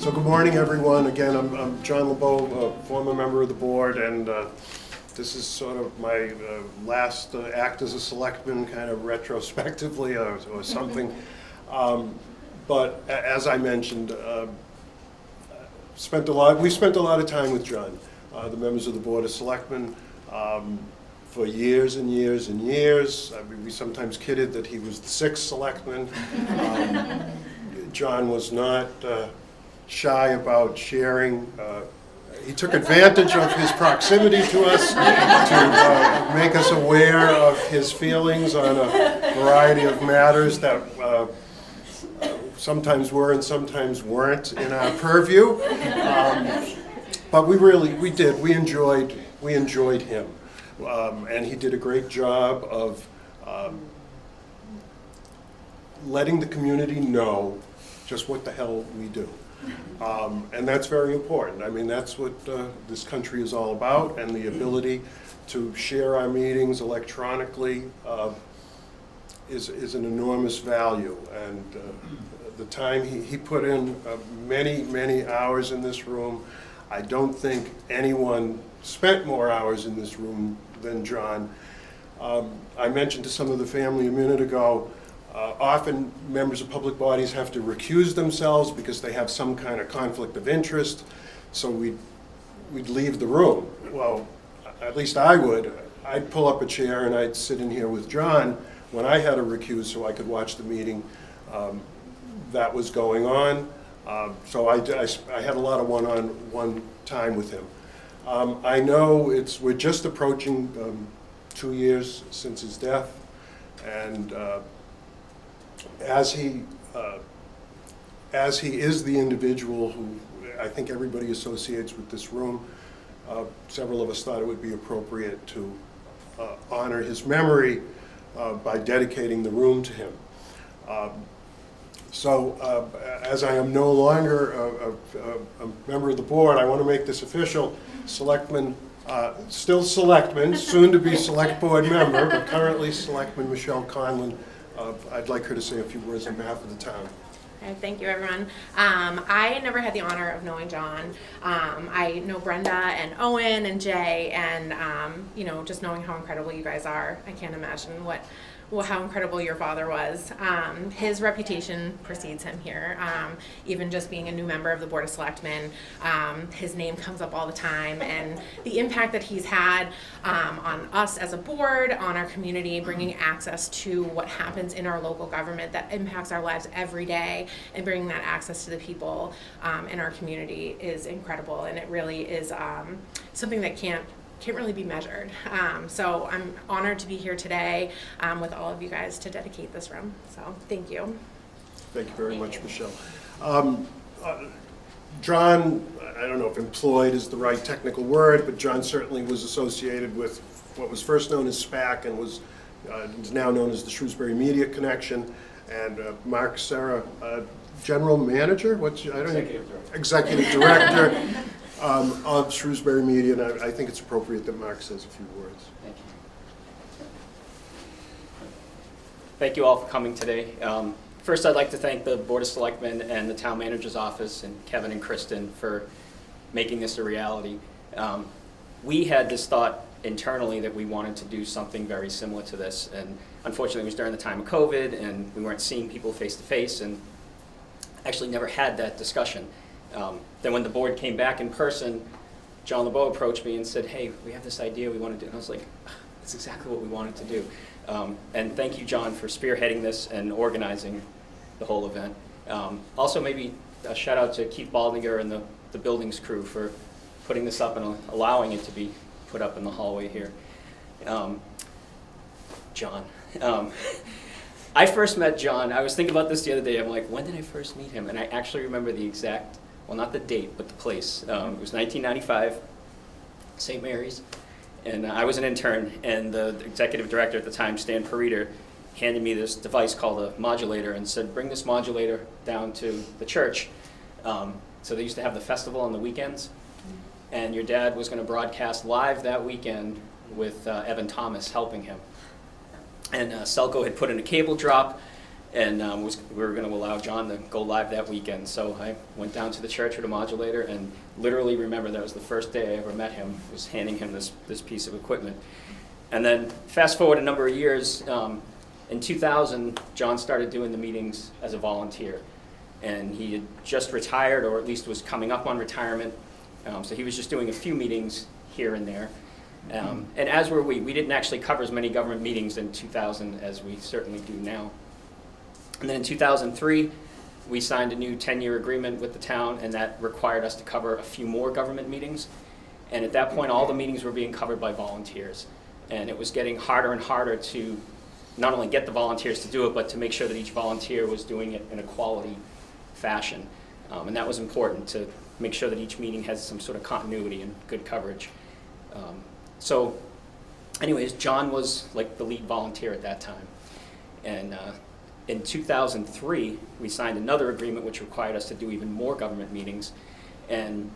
So good morning, everyone. Again, I'm John LeBeau, a former member of the board, and this is sort of my last act as a selectman, kind of retrospectively or something. But as I mentioned, we spent a lot of time with John, the members of the Board of Selectmen, for years and years and years. I mean, we sometimes kidded that he was the sixth selectman. John was not shy about sharing. He took advantage of his proximity to us to make us aware of his feelings on a variety of matters that sometimes were and sometimes weren't in our purview. But we enjoyed him. And he did a great job of letting the community know just what the hell we do. And that's very important. I mean, that's what this country is all about, and the ability to share our meetings electronically is an enormous value. And the time he put in many hours in this room, I don't think anyone spent more hours in this room than John. I mentioned to some of the family a minute ago, often members of public bodies have to recuse themselves because they have some kind of conflict of interest, so we'd leave the room. Well, at least I would. I'd pull up a chair and I'd sit in here with John when I had to recuse so I could watch the meeting that was going on. So I had a lot of one-on-one time with him. I know we're just approaching 2 years since his death, and as he is the individual who I think everybody associates with this room, several of us thought it would be appropriate to honor his memory by dedicating the room to him. So as I am no longer a member of the board, I want to make this official. Selectman, still Selectman, soon to be Select Board member, but currently Selectman Michelle Conlon. I'd like her to say a few words on behalf of the town. Okay, thank you, everyone. I never had the honor of knowing John. I know Brenda and Owen and Jay, and just knowing how incredible you guys are, I can't imagine how incredible your father was. His reputation precedes him here. Even just being a new member of the Board of Selectmen, his name comes up all the time, and the impact that he's had on us as a board, on our community, bringing access to what happens in our local government that impacts our lives every day, and bringing that access to the people in our community is incredible, and it really is something that can't really be measured. So I'm honored to be here today with all of you guys to dedicate this room. So thank you. Thank you very much, Michelle. John, I don't know if employed is the right technical word, but John certainly was associated with what was first known as SPAC and was is now known as the Shrewsbury Media Connection. And Mark Serra, General Manager? Executive Director. Of Shrewsbury Media, and I think it's appropriate that Mark says a few words. Thank you. Thank you all for coming today. First, I'd like to thank the Board of Selectmen and the Town Manager's Office and Kevin and Kristen for making this a reality. We had this thought internally that we wanted to do something very similar to this, and unfortunately it was during the time of COVID and we weren't seeing people face to face, and actually never had that discussion. Then when the board came back in person, John LeBeau approached me and said, hey, we have this idea we want to do. And I was like, that's exactly what we wanted to do. And thank you, John, for spearheading this and organizing the whole event. Also, maybe a shout out to Keith Baldinger and the buildings crew for putting this up and allowing it to be put up in the hallway here. John. I first met John, I was thinking about this the other day, I'm like, when did I first meet him? And I actually remember the exact, well, not the date, but the place. It was 1995, St. Mary's, and I was an intern, and the executive director at the time, Stan Pariter, handed me this device called a modulator and said, bring this modulator down to the church. So they used to have the festival on the weekends, and your dad was going to broadcast live that weekend with Evan Thomas helping him. And Selco had put in a cable drop, and we were going to allow John to go live that weekend. So I went down to the church with a modulator, and literally remember that was the first day I ever met him, was handing him this piece of equipment. And then fast forward a number of years, in 2000, John started doing the meetings as a volunteer. And he had just retired, or at least was coming up on retirement. So he was just doing a few meetings here and there. And as were we. We didn't actually cover as many government meetings in 2000 as we certainly do now. And then in 2003, we signed a new 10-year agreement with the town, and that required us to cover a few more government meetings. And at that point, all the meetings were being covered by volunteers. And it was getting harder and harder to not only get the volunteers to do it, but to make sure that each volunteer was doing it in a quality fashion. And that was important, to make sure that each meeting has some sort of continuity and good coverage. So anyways, John was like the lead volunteer at that time. And in 2003, we signed another agreement which required us to do even more government meetings. And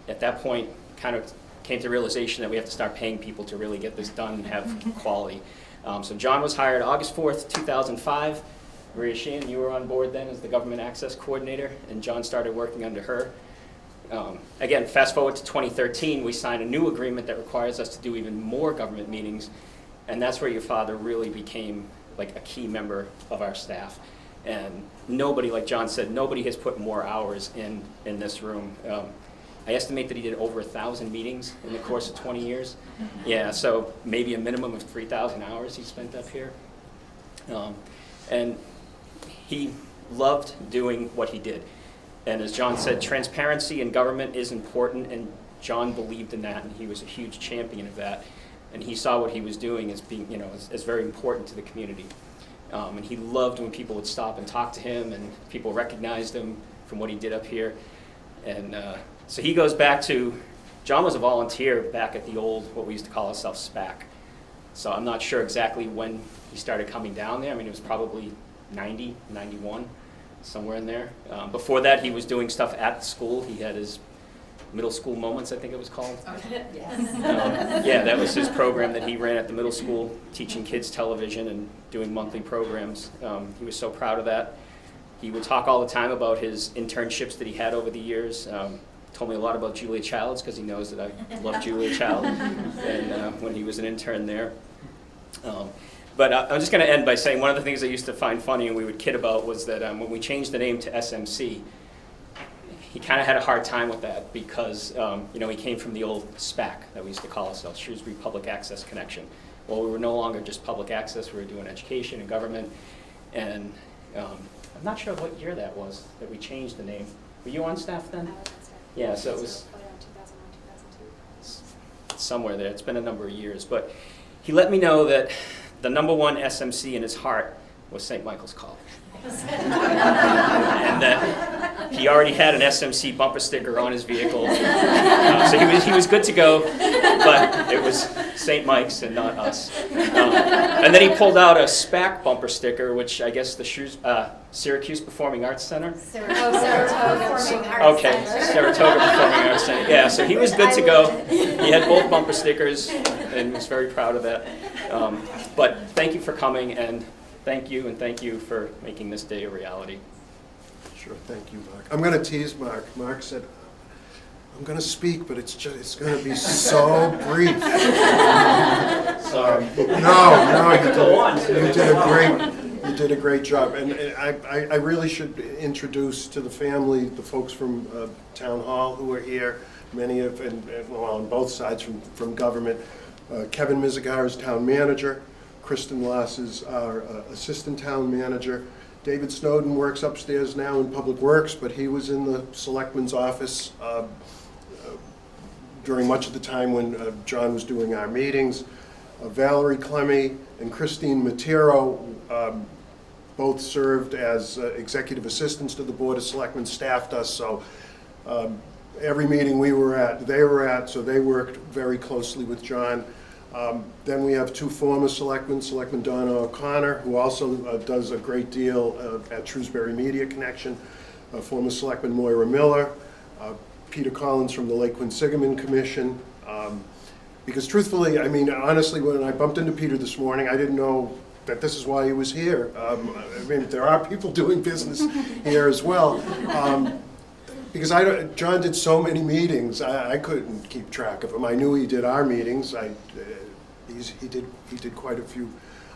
at that point, kind of came to the realization that we have to start paying people to really get this done and have quality. So John was hired August 4th, 2005. Maria Sheehan, you were on board then as the government access coordinator, and John started working under her. Again, fast forward to 2013, we signed a new agreement that requires us to do even more government meetings, and that's where your father really became like a key member of our staff. And nobody, like John said, nobody has put more hours in this room. I estimate that he did over 1,000 meetings in the course of 20 years. Yeah, so maybe a minimum of 3,000 hours he spent up here. And he loved doing what he did. And as John said, transparency in government is important, and John believed in that, and he was a huge champion of that. And he saw what he was doing as being, as very important to the community. And he loved when people would stop and talk to him, and people recognized him from what he did up here. And so he goes back to, John was a volunteer back at the old, what we used to call ourselves SPAC. So I'm not sure exactly when he started coming down there. I mean, it was probably 90, 91, somewhere in there. Before that, he was doing stuff at the school. He had his Middle School Moments, I think it was called. Yes. Yeah, that was his program that he ran at the middle school, teaching kids television and doing monthly programs. He was so proud of that. He would talk all the time about his internships that he had over the years. Told me a lot about Julia Childs, because he knows that I love Julia Child, and when he was an intern there. But I'm just going to end by saying one of the things I used to find funny and we would kid about was that when we changed the name to SMC, he kind of had a hard time with that because he came from the old SPAC that we used to call ourselves, Shrewsbury Public Access Connection. Well, we were no longer just public access, we were doing education and government. And I'm not sure what year that was that we changed the name. Were you on staff then? Yeah, so it was somewhere there. It's been a number of years. But he let me know that the #1 SMC in his heart was St. Michael's College. And that he already had an SMC bumper sticker on his vehicle. So he was good to go, but it was St. Mike's and not us. And then he pulled out a SPAC bumper sticker, which I guess the Syracuse Performing Arts Center? Saratoga Performing Arts Okay, Center. Saratoga Performing Arts Center. Yeah, so he was good to go. He had both bumper stickers and was very proud of that. But thank you for coming, and thank you for making this day a reality. Sure, thank you, Mark. I'm going to tease Mark. Mark said, I'm going to speak, but it's going to be so brief. Sorry. You did a great job. And I really should introduce to the family the folks from Town Hall who are here, many of, on both sides from government. Kevin Mizigar is town manager. Kristen Loss is our assistant town manager. David Snowden works upstairs now in Public Works, but he was in the selectman's office during much of the time when John was doing our meetings. Valerie Clemmy and Christine Matero both served as executive assistants to the Board of Selectmen, staffed us, so every meeting we were at, they were at, so they worked very closely with John. Then we have two former selectmen, Selectman Donna O'Connor, who also does a great deal at Shrewsbury Media Connection, former Selectman Moira Miller, Peter Collins from the Lake Quinsigamon Commission. Because truthfully, I mean, honestly, when I bumped into Peter this morning, I didn't know that this is why he was here. I mean, there are people doing business here as well. Because John did so many meetings, I couldn't keep track of them. I knew he did our meetings. He did quite a few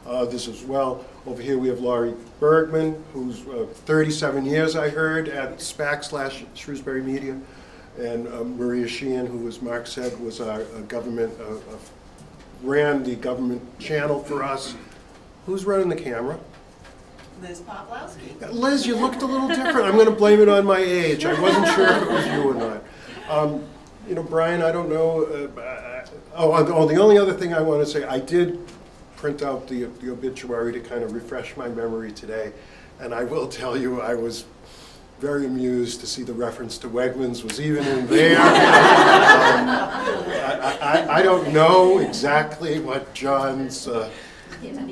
others as well. Over here we have Laurie Bergman, who's 37 years, I heard, at SPAC/Shrewsbury Media. And Maria Sheehan, who, as Mark said, was our government, ran the government channel for us. Who's running the camera? Liz Poplowski. Liz, you looked a little different. I'm going to blame it on my age. I wasn't sure if it was you or not. You know, Brian, I don't know. The only other thing I want to say, I did print out the obituary to kind of refresh my memory today. And I will tell you, I was very amused to see the reference to Wegmans was even in there. I don't know exactly what John's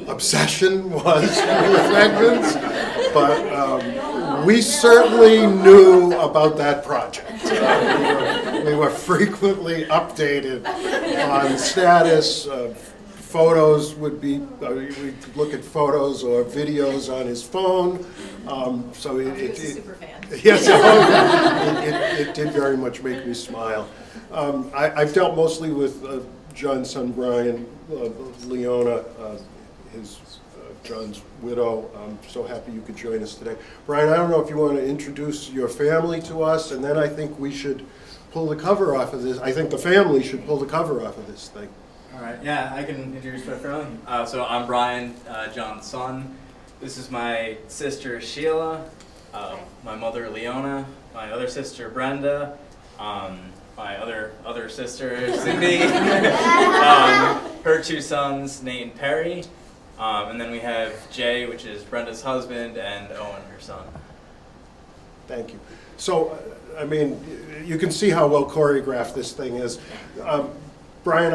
obsession was with Wegmans, but we certainly knew about that project. We were frequently updated on status. Photos would be, we'd look at photos or videos on his phone. So He was a super fan. yes, it did very much make me smile. I've dealt mostly with John's son Brian, Leona, John's widow. I'm so happy you could join us today. Brian, I don't know if you want to introduce your family to us, and then I think we should pull the cover off of this. I think the family should pull the cover off of this thing. All right, yeah, I can introduce my family. So I'm Brian, John's son. This is my sister Sheila, my mother Leona, my other sister Brenda, my other sister Cindy, her two sons Nate and Perry, and then we have Jay, which is Brenda's husband, and Owen, her son. Thank you. So, I mean, you can see how well choreographed this thing is. Brian,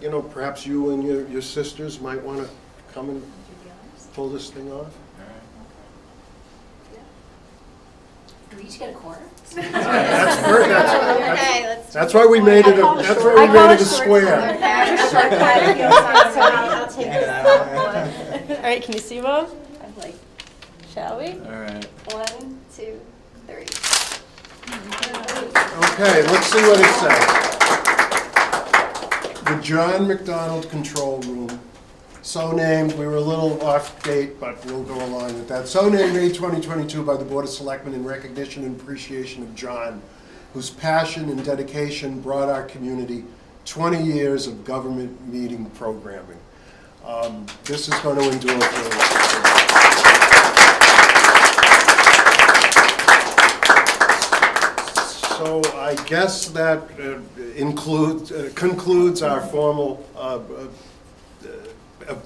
you know, perhaps you and your sisters might want to come and pull this thing off. Do we each get a quarter? That's why we made it. That's why we made it a square. I'll take this. All right, can you see both? I'm like, Shall we? All right. 1, 2, 3. Okay, let's see what it says. The John McDonald Control Room, so named, we were a little off date, but we'll go along with that. So named May 2022 by the Board of Selectmen in recognition and appreciation of John, whose passion and dedication brought our community 20 years of government meeting programming. This is going to endure for So I guess that concludes our formal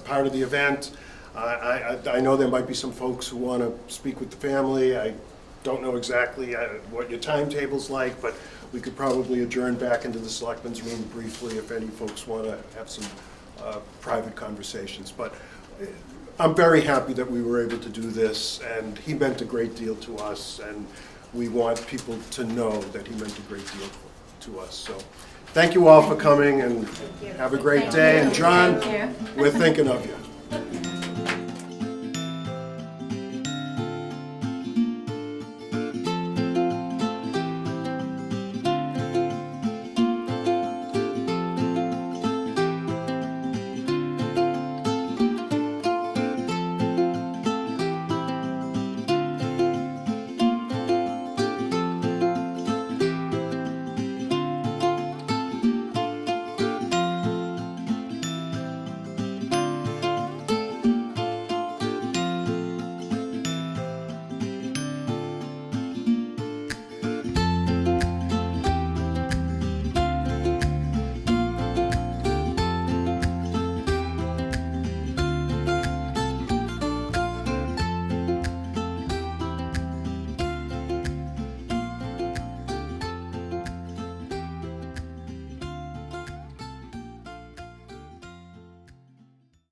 part of the event. I know there might be some folks who want to speak with the family. I don't know exactly what your timetable's like, but we could probably adjourn back into the selectmen's room briefly if any folks want to have some private conversations. But I'm very happy that we were able to do this, and he meant a great deal to us, and we want people to know that he meant a great deal to us. So thank you all for coming, and have a great day. And John, we're thinking of you.